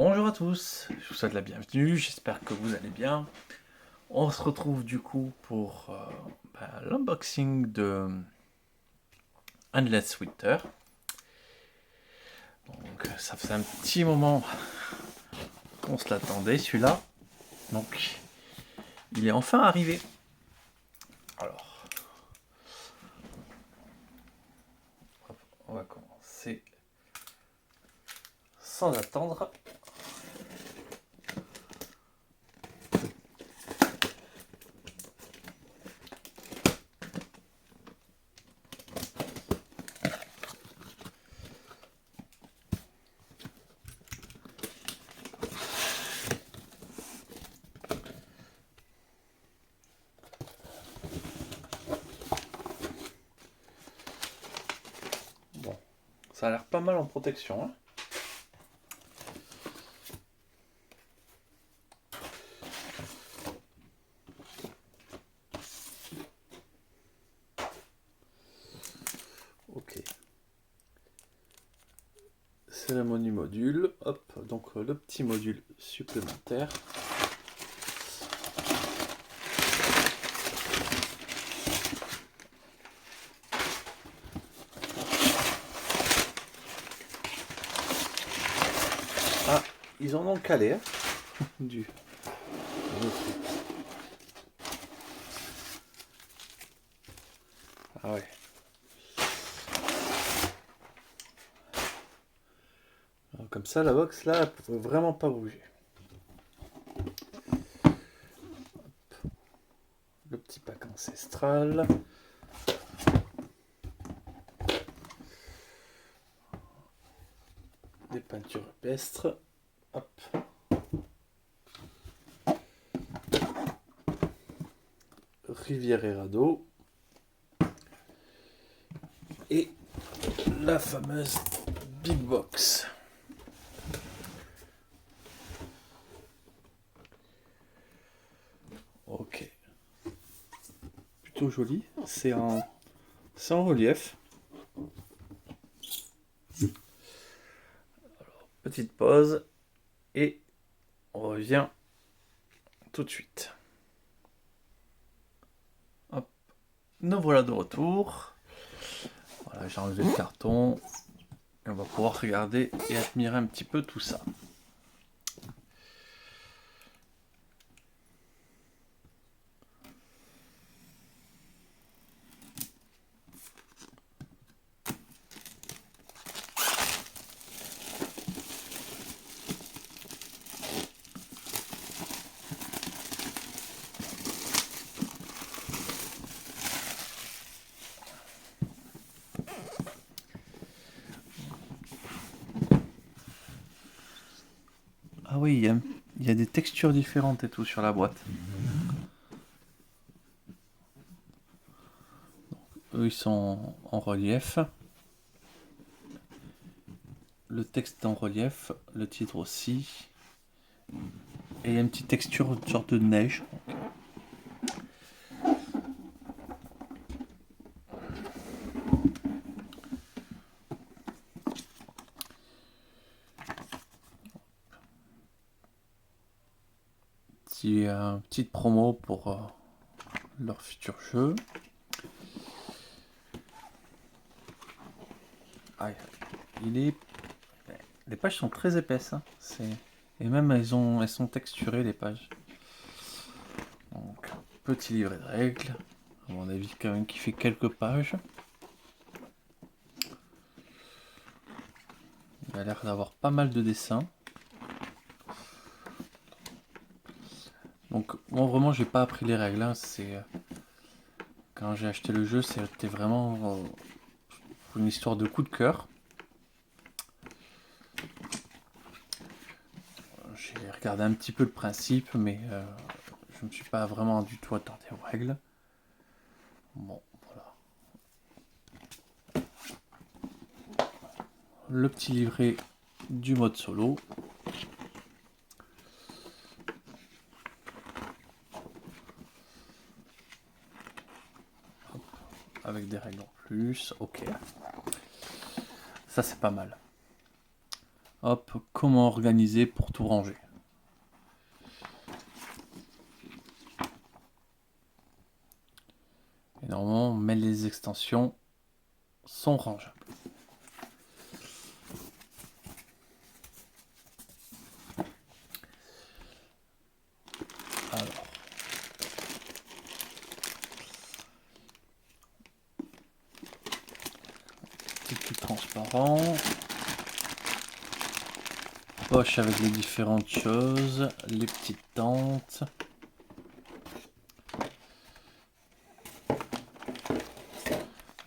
Bonjour à tous, je vous souhaite la bienvenue, j'espère que vous allez bien. On se retrouve du coup pour l'unboxing de Endless Winter. Donc ça faisait un petit moment qu'on se l'attendait celui-là. Donc il est enfin arrivé. Alors, on va commencer sans attendre. Bon, ça a l'air pas mal en protection, hein. Ok. Cérémonie module, hop, donc le petit module supplémentaire. Ah, ils en ont calé, hein, du truc. Ah ouais. Alors, comme ça, la box là, elle peut vraiment pas bouger. Le petit pack ancestral. Des peintures rupestres. Hop. Rivière et radeau. Et la fameuse Big Box. Ok. Plutôt joli. C'est en relief. Petite pause. Et on revient tout de suite. Hop. Nous voilà de retour. Voilà, j'ai enlevé le carton. Et on va pouvoir regarder et admirer un petit peu tout ça. Ah oui, il y a des textures différentes et tout sur la boîte. Eux, ils sont en relief. Le texte est en relief, le titre aussi. Et il y a une petite texture, une sorte de neige. Petite promo pour leur futur jeu. Ah, les pages sont très épaisses, hein. Et même elles sont texturées les pages. Donc, petit livret de règles. À mon avis, quand même, qui fait quelques pages. Il a l'air d'avoir pas mal de dessins. Donc, moi vraiment, j'ai pas appris les règles, hein. Quand j'ai acheté le jeu, c'était vraiment une histoire de coup de cœur. J'ai regardé un petit peu le principe, mais je me suis pas vraiment du tout attardé aux règles. Bon, voilà. Le petit livret du mode solo. Hop, avec des règles en plus, ok. Ça c'est pas mal. Hop, comment organiser pour tout ranger. Et normalement, mais les extensions sont rangeables. Alors, petit truc transparent. Poche avec les différentes choses, les petites tentes.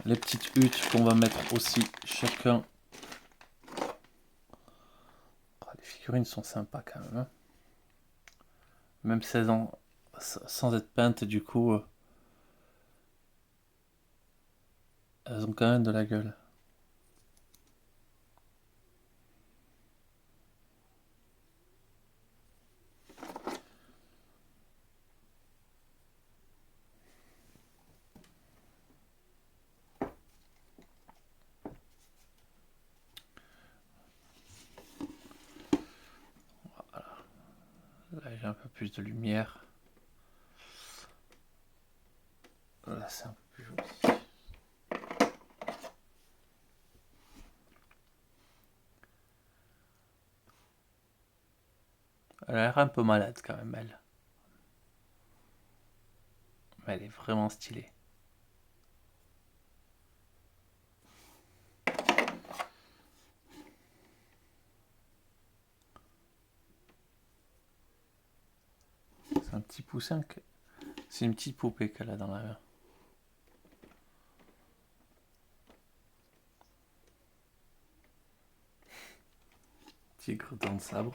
Les petites huttes qu'on va mettre aussi chacun. Les figurines sont sympas quand même. Hein. Même 16 ans sans être peintes, du coup, elles ont quand même de la gueule. Là, j'ai un peu plus de lumière. Là, c'est un peu plus joli. Elle a l'air un peu malade quand même, elle. Mais elle est vraiment stylée. C'est un petit poussin. C'est une petite poupée qu'elle a dans la main. Tigre dans le sabre.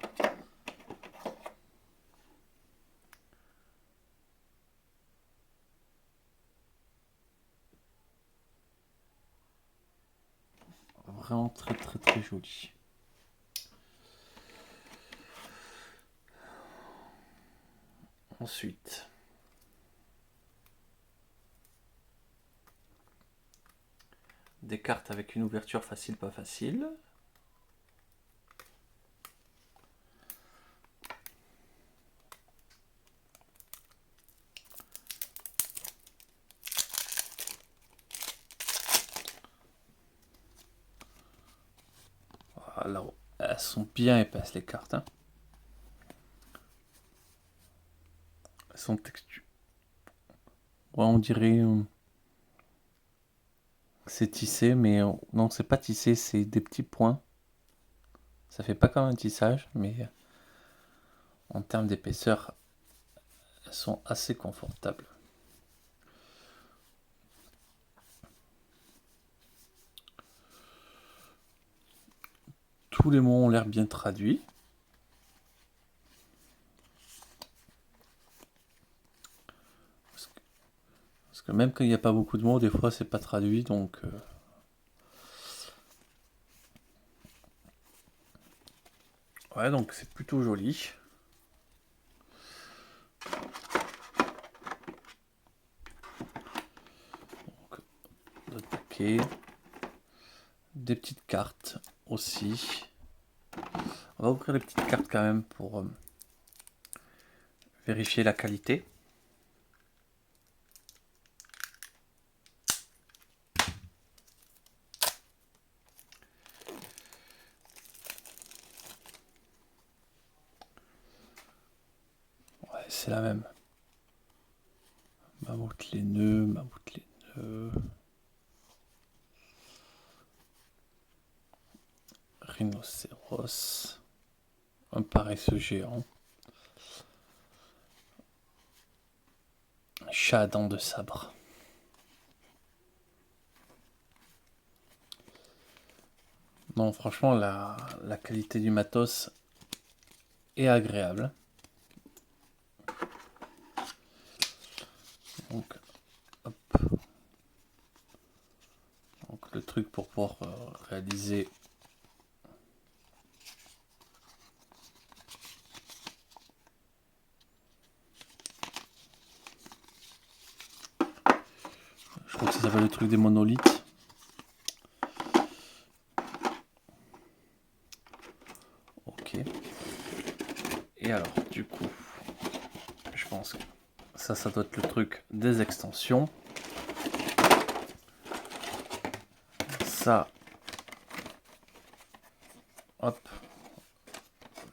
Vraiment très très très joli. Ensuite, des cartes avec une ouverture facile, pas facile. Alors, elles sont bien épaisses les cartes. Hein. Elles sont textuelles. Ouais, on dirait c'est tissé, mais non, c'est pas tissé, c'est des petits points. Ça fait pas comme un tissage, mais en termes d'épaisseur, elles sont assez confortables. Tous les mots ont l'air bien traduits. Parce que même quand il n'y a pas beaucoup de mots, des fois c'est pas traduit, donc ouais, donc c'est plutôt joli. Donc, d'autres paquets. Des petites cartes aussi. On va ouvrir les petites cartes quand même pour vérifier la qualité. Ouais, c'est la même. Mammouth les nœuds, mammouth les nœuds. Rhinocéros. Un paresseux géant. Chat à dents de sabre. Non, franchement, la qualité du matos est agréable. Donc, hop. Donc le truc pour pouvoir réaliser je crois que ça s'appelle le truc des monolithes. Et alors, du coup, je pense que ça doit être le truc des extensions. Ça, hop,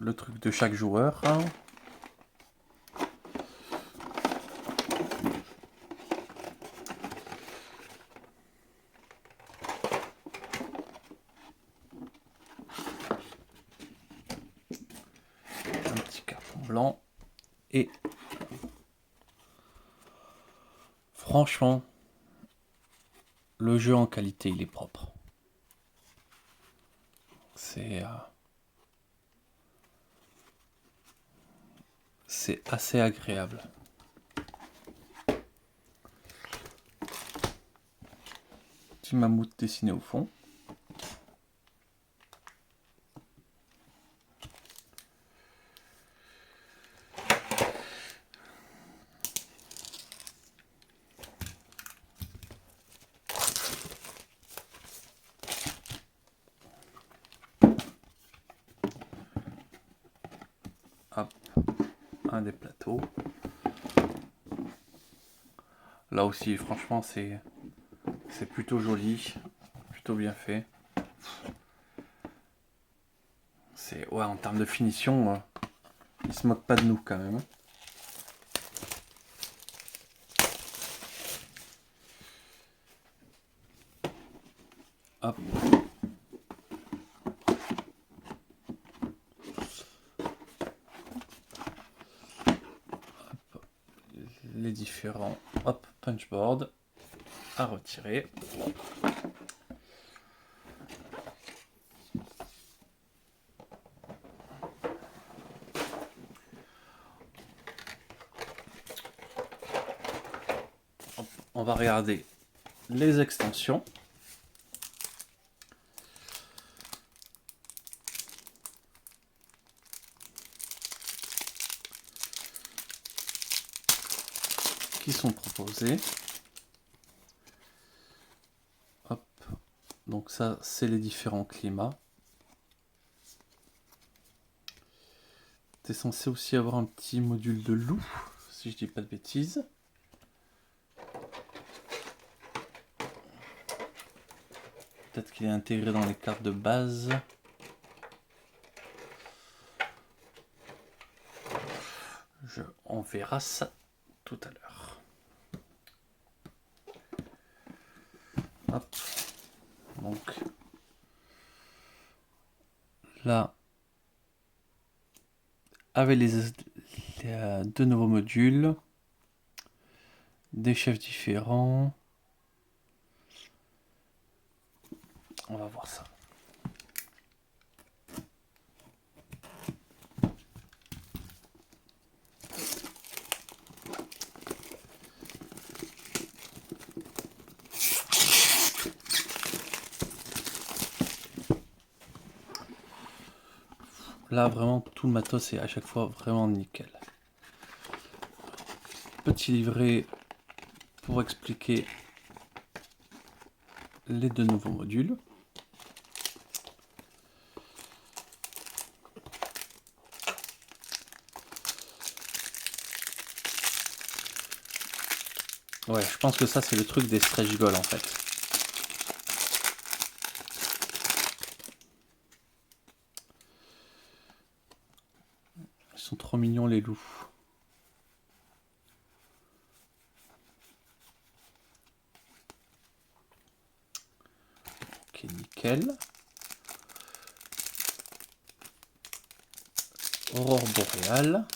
le truc de chaque joueur. Un petit carton blanc. Et franchement, le jeu en qualité, il est propre. C'est assez agréable. Petit mammouth dessiné au fond. Hop, un des plateaux. Là aussi, franchement, c'est plutôt joli, plutôt bien fait. Ouais, en termes de finition, il se moque pas de nous quand même. Hop. Hop. Les différents punchboards à retirer. Hop, on va regarder les extensions. Qui sont proposées. Hop. Donc ça, c'est les différents climats. T'es censé aussi avoir un petit module de loup, si je dis pas de bêtises. Peut-être qu'il est intégré dans les cartes de base. On verra ça tout à l'heure. Hop. Donc là, avec les deux nouveaux modules, des chefs différents. On va voir ça. Là, vraiment, tout le matos est à chaque fois vraiment nickel. Petit livret pour expliquer les deux nouveaux modules. Ouais, je pense que ça, c'est le truc des stretch goals en fait. Ils sont trop mignons les loups. Ok, nickel. Aurore boréale.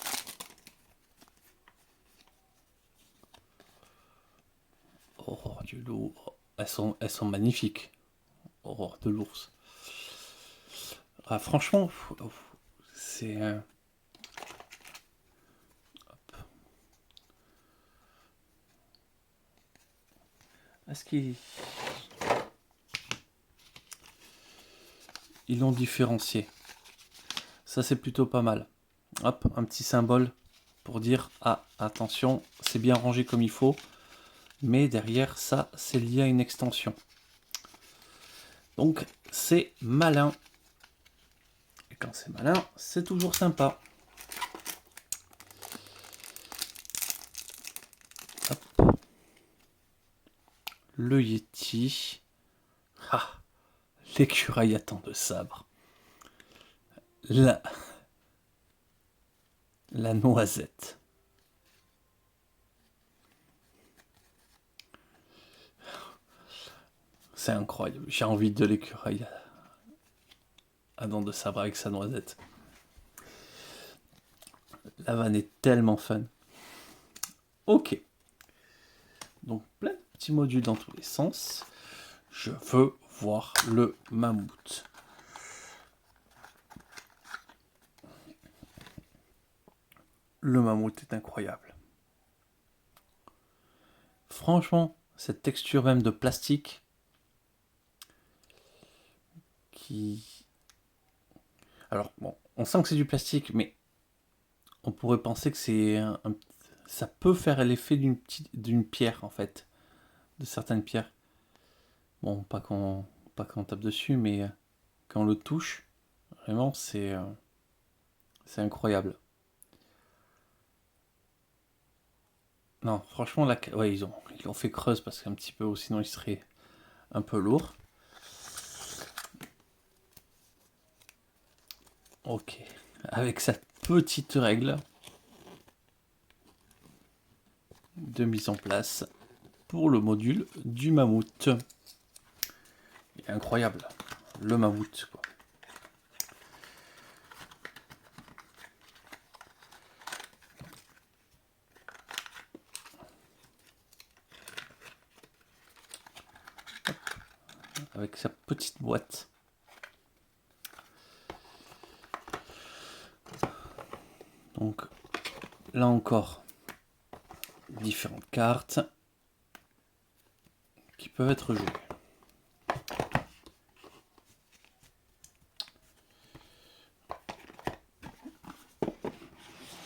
Aurore du loup. Elles sont magnifiques. Aurore de l'ours. Ah, franchement, c'est... Est-ce qu'ils l'ont différencié? Ça, c'est plutôt pas mal. Hop, un petit symbole pour dire « Ah, attention, c'est bien rangé comme il faut. » Mais derrière, ça, c'est lié à une extension. Donc, c'est malin. Et quand c'est malin, c'est toujours sympa. le Yeti. Ah, l'écureuil à temps de sabre. La noisette. C'est incroyable. J'ai envie de l'écureuil à dents de sabre avec sa noisette. La vanne est tellement fun. Ok. Donc plein de petits modules dans tous les sens. Je veux voir le mammouth. Le mammouth est incroyable. Franchement, cette texture même de plastique qui... Alors, bon, on sent que c'est du plastique, mais on pourrait penser que ça peut faire l'effet d'une pierre, en fait. De certaines pierres. Bon, pas quand on tape dessus, mais quand on le touche, vraiment, c'est incroyable. Non, franchement, ouais, ils l'ont fait creuse parce qu'un petit peu, sinon il serait un peu lourd. Ok, avec cette petite règle de mise en place pour le module du mammouth. Il est incroyable, le mammouth, quoi. Avec sa petite boîte. Donc là encore, différentes cartes qui peuvent être jouées.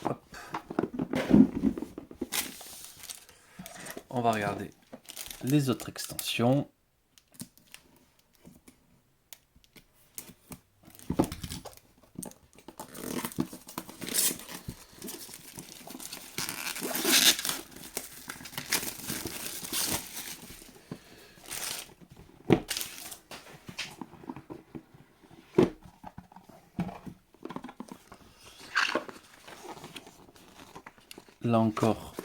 Hop. On va regarder les autres extensions. Là encore,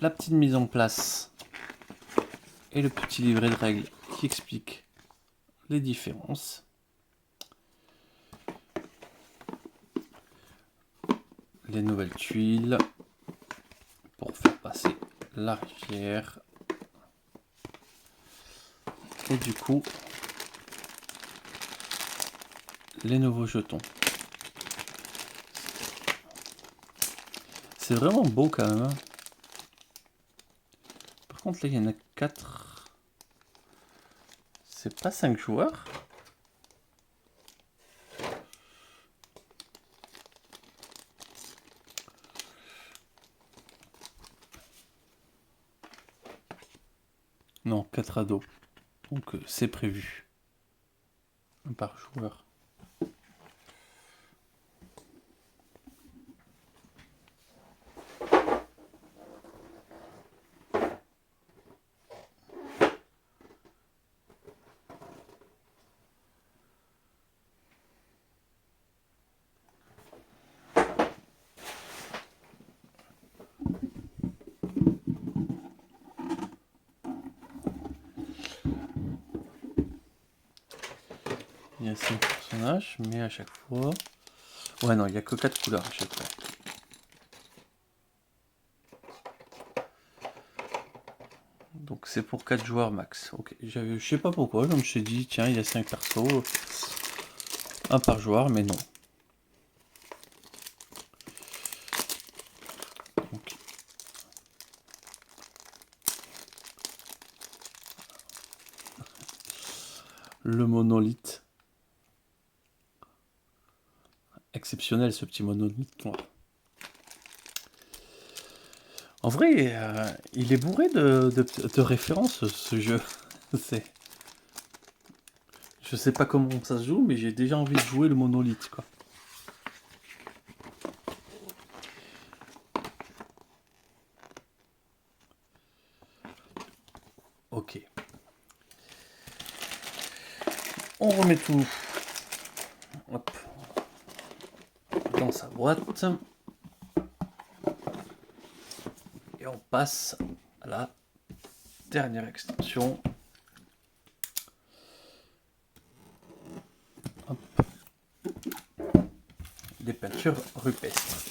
la petite mise en place et le petit livret de règles qui explique les différences. Les nouvelles tuiles pour faire passer la rivière. Et du coup, les nouveaux jetons. C'est vraiment beau quand même. Par contre, là, il y en a 4. C'est pas 5 joueurs. Non, 4 ados. Donc c'est prévu. Un par joueur. Il y a 5 personnages, mais à chaque fois... Ouais, non, il n'y a que 4 couleurs à chaque fois. Donc c'est pour 4 joueurs max. Ok, je sais pas pourquoi, je me suis dit, tiens, il y a 5 persos, un par joueur, mais non. Donc, le monolithe. Exceptionnel ce petit monolithe noir. En vrai, il est bourré de références ce jeu. Je sais pas comment ça se joue, mais j'ai déjà envie de jouer le monolithe, quoi. Ok. On remet tout, hop, dans sa boîte. Et on passe à la dernière extension. Hop. Des peintures rupestres.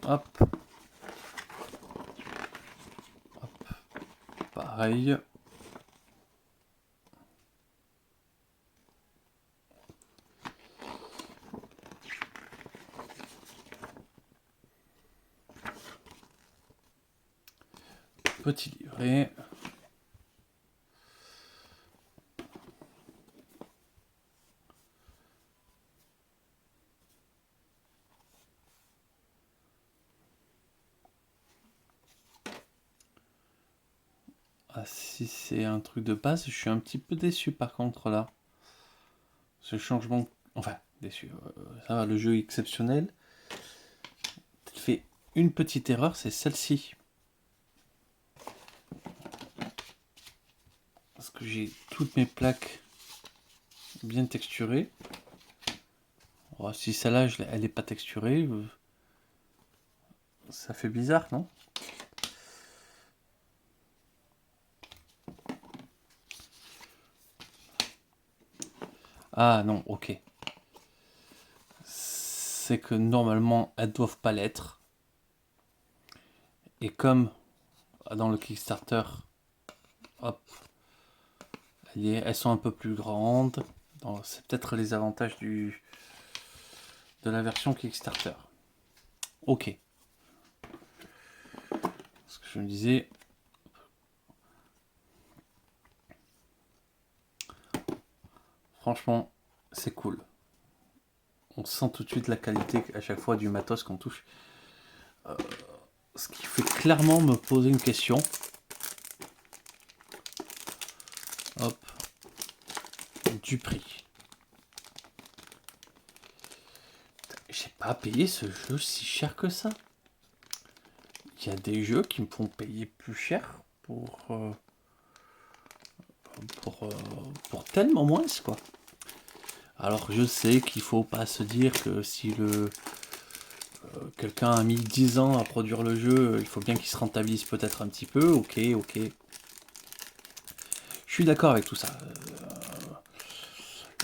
Hop. Hop. Pareil. Petit livret. Ah, si c'est un truc de base, je suis un petit peu déçu par contre là. Ce changement... Enfin, déçu. Ça va, le jeu est exceptionnel. Il fait une petite erreur, c'est celle-ci. Parce que j'ai toutes mes plaques bien texturées. Oh, si celle-là, elle n'est pas texturée, ça fait bizarre, non? Ah non, ok. C'est que normalement, elles doivent pas l'être. Et comme dans le Kickstarter, hop, elles sont un peu plus grandes. C'est peut-être les avantages de la version Kickstarter. Ok. Ce que je me disais... Franchement, c'est cool. On sent tout de suite la qualité à chaque fois du matos qu'on touche. Ce qui fait clairement me poser une question. Hop. Du prix. J'ai pas payé ce jeu si cher que ça. Il y a des jeux qui me font payer plus cher pour tellement moins, quoi. Alors je sais qu'il faut pas se dire que si quelqu'un a mis 10 ans à produire le jeu, il faut bien qu'il se rentabilise peut-être un petit peu. Ok. Je suis d'accord avec tout ça.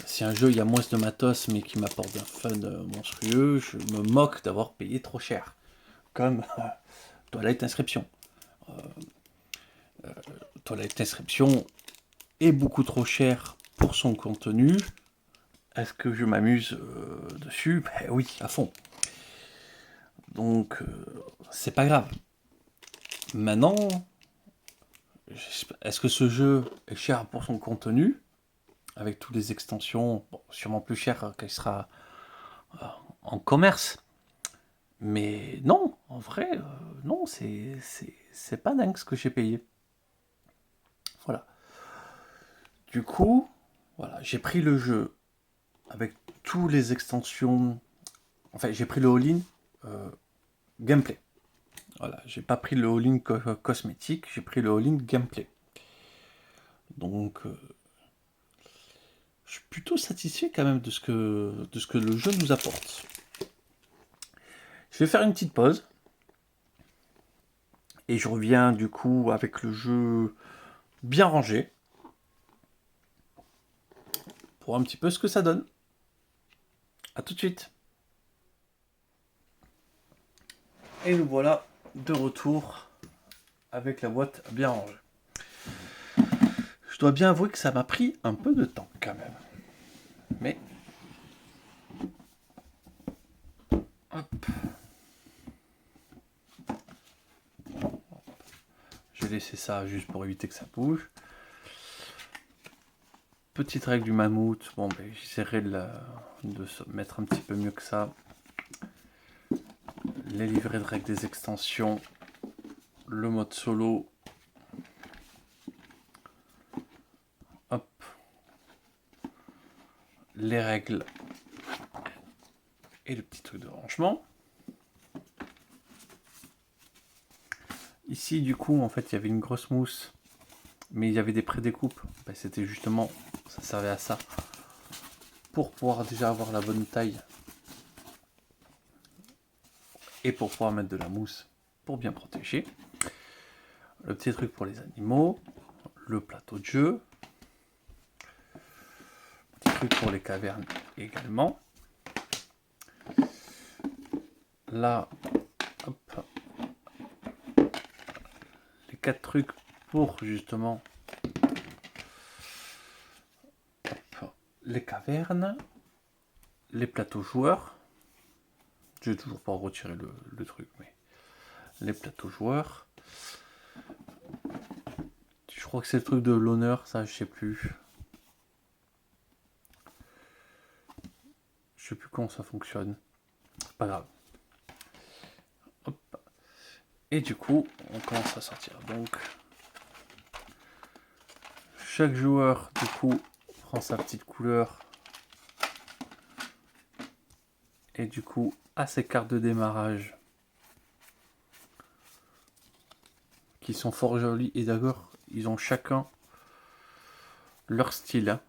Si un jeu il y a moins de matos mais qui m'apporte un fun monstrueux, je me moque d'avoir payé trop cher. Comme Toilette Inscription. Toilette Inscription est beaucoup trop cher pour son contenu. Est-ce que je m'amuse dessus? Ben oui, à fond. Donc, c'est pas grave. Maintenant, est-ce que ce jeu est cher pour son contenu? Avec toutes les extensions, bon, sûrement plus cher qu'il sera en commerce. Mais non, en vrai, non, c'est pas dingue ce que j'ai payé. Voilà. Du coup, voilà, j'ai pris le jeu avec toutes les extensions. Enfin, j'ai pris le all-in gameplay. Voilà, j'ai pas pris le all-in cosmétique, j'ai pris le all-in gameplay. Donc, je suis plutôt satisfait quand même de ce que le jeu nous apporte. Je vais faire une petite pause. Et je reviens du coup avec le jeu bien rangé. Pour un petit peu ce que ça donne. A tout de suite. Et nous voilà de retour avec la boîte bien rangée. Je dois bien avouer que ça m'a pris un peu de temps quand même. Mais... Hop. Je vais laisser ça juste pour éviter que ça bouge. Petite règle du mammouth. Bon, ben, j'essaierai de se mettre un petit peu mieux que ça. Les livrets de règles des extensions. Le mode solo. les règles et le petit truc de rangement. Ici, du coup, en fait, il y avait une grosse mousse, mais il y avait des pré-découpes. Ben, c'était justement, ça servait à ça, pour pouvoir déjà avoir la bonne taille et pour pouvoir mettre de la mousse pour bien protéger. Le petit truc pour les animaux, le plateau de jeu, petit truc pour les cavernes également. Là, hop, les 4 trucs pour justement hop, les cavernes, les plateaux joueurs. Je vais toujours pas retirer le truc, mais les plateaux joueurs. Je crois que c'est le truc de l'honneur, ça, je sais plus. Je sais plus comment ça fonctionne. C'est pas grave. Hop. Et du coup, on commence à sortir. Donc, chaque joueur, du coup, prend sa petite couleur. Et du coup, a ses cartes de démarrage. Qui sont fort jolies. Et d'ailleurs, ils ont chacun leur style hein,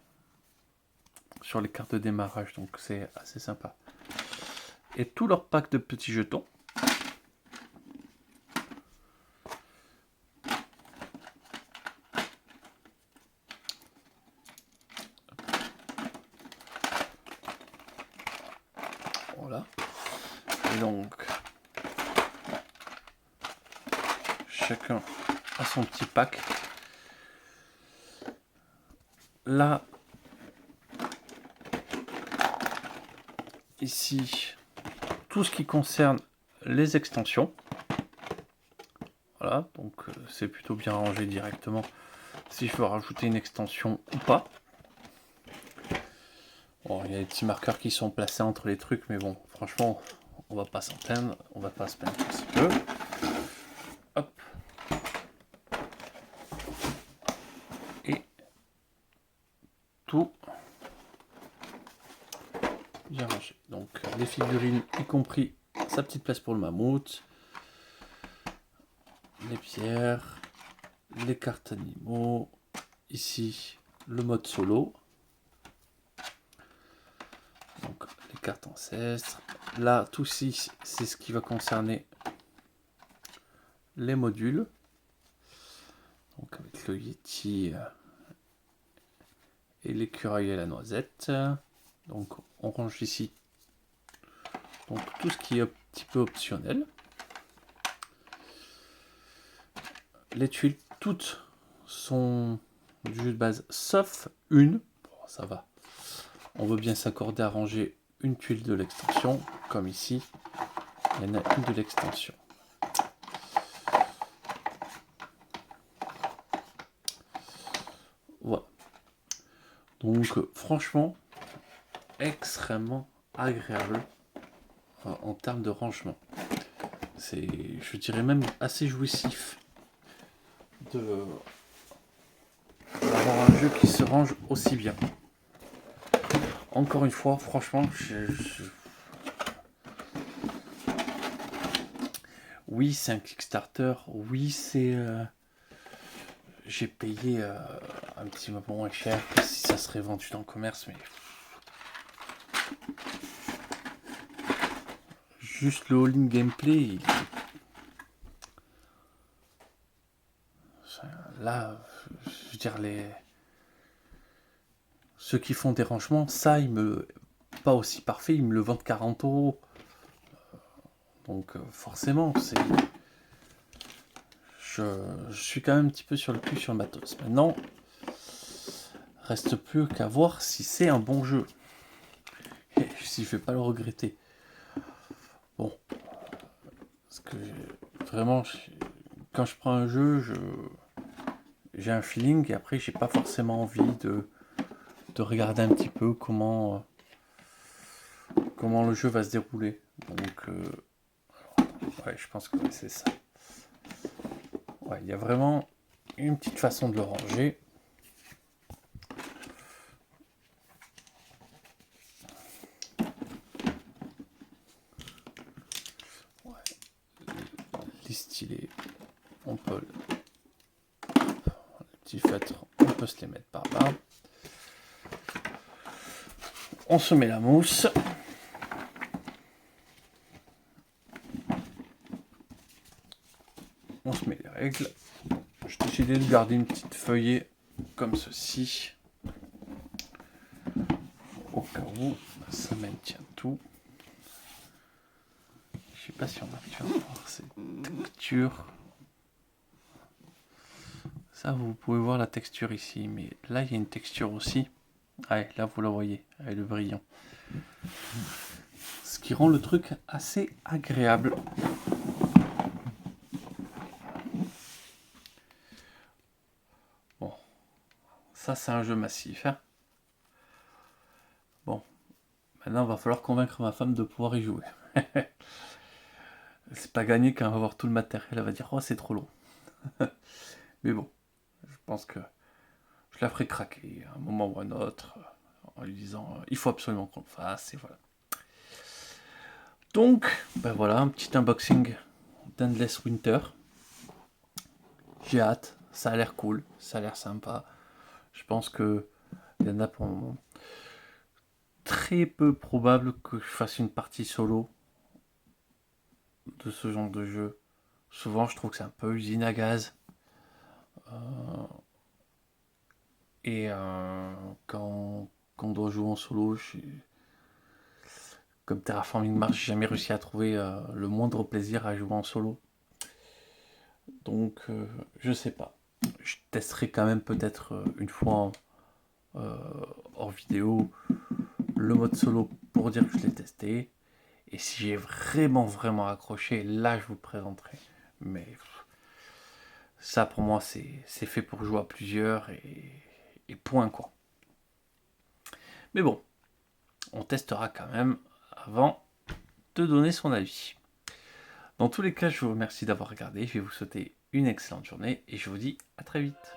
sur les cartes de démarrage. Donc, c'est assez sympa. Et tout leur pack de petits jetons. Voilà. Et donc, chacun a son petit pack. Là, ici, tout ce qui concerne les extensions. Voilà, donc c'est plutôt bien rangé directement si je veux rajouter une extension ou pas. Bon, il y a des petits marqueurs qui sont placés entre les trucs, mais bon, franchement, on va pas s'en plaindre, on va pas se plaindre un petit peu. Hop. Et tout bien rangé. Donc les figurines, y compris sa petite place pour le mammouth, les pierres, les cartes animaux, ici le mode solo, donc les cartes ancêtres. Là, tout ci, c'est ce qui va concerner les modules. Donc avec le Yeti et l'écureuil et la noisette. Donc on range ici donc, tout ce qui est un petit peu optionnel. Les tuiles, toutes sont du jeu de base, sauf une. Bon, ça va. On veut bien s'accorder à ranger une tuile de l'extension, comme ici. Il y en a une de l'extension. Voilà. Donc, franchement, extrêmement agréable en termes de rangement. C'est, je dirais même, assez jouissif d'avoir un jeu qui se range aussi bien. Encore une fois, franchement, oui, c'est un Kickstarter. Oui, c'est... j'ai payé un petit peu moins cher que si ça serait vendu dans le commerce, mais... Juste le all-in gameplay, là, je veux dire, ceux qui font des rangements, ça, ils me... Pas aussi parfait, ils me le vendent 40 €. Donc forcément, c'est... Je suis quand même un petit peu sur le cul sur le matos. Maintenant, reste plus qu'à voir si c'est un bon jeu. Et si je vais pas le regretter. Bon. Parce que vraiment, quand je prends un jeu, j'ai un feeling et après, j'ai pas forcément envie de regarder un petit peu comment le jeu va se dérouler. Donc, ouais, je pense que c'est ça. Ouais, il y a vraiment une petite façon de le ranger. petits feutres, on peut se les mettre par là. On se met la mousse. On se met les règles. J'ai décidé de garder une petite feuillée comme ceci. Au cas où, ça maintient tout. Je sais pas si on arrive à voir ces textures. Ça, vous pouvez voir la texture ici, mais là, il y a une texture aussi. Ouais, là, vous la voyez, avec le brillant. Ce qui rend le truc assez agréable. Bon, ça, c'est un jeu massif. Hein. Bon, maintenant, il va falloir convaincre ma femme de pouvoir y jouer. C'est pas gagné quand elle va voir tout le matériel, elle va dire « Oh, c'est trop long. » Mais bon, je pense que je la ferai craquer à un moment ou à un autre en lui disant « Il faut absolument qu'on le fasse. » Et voilà. Donc, ben voilà, un petit unboxing d'Endless Winter. J'ai hâte, ça a l'air cool, ça a l'air sympa. Je pense que il y en a pour le moment. Très peu probable que je fasse une partie solo de ce genre de jeu. Souvent, je trouve que c'est un peu usine à gaz. Et quand on doit jouer en solo, comme Terraforming Mars, j'ai jamais réussi à trouver le moindre plaisir à jouer en solo. Donc, je sais pas. Je testerai quand même peut-être une fois hors vidéo le mode solo pour dire que je l'ai testé. Et si j'ai vraiment accroché, là je vous présenterai. Mais ça pour moi c'est fait pour jouer à plusieurs et point quoi. Mais bon, on testera quand même avant de donner son avis. Dans tous les cas, je vous remercie d'avoir regardé. Je vais vous souhaiter une excellente journée et je vous dis à très vite.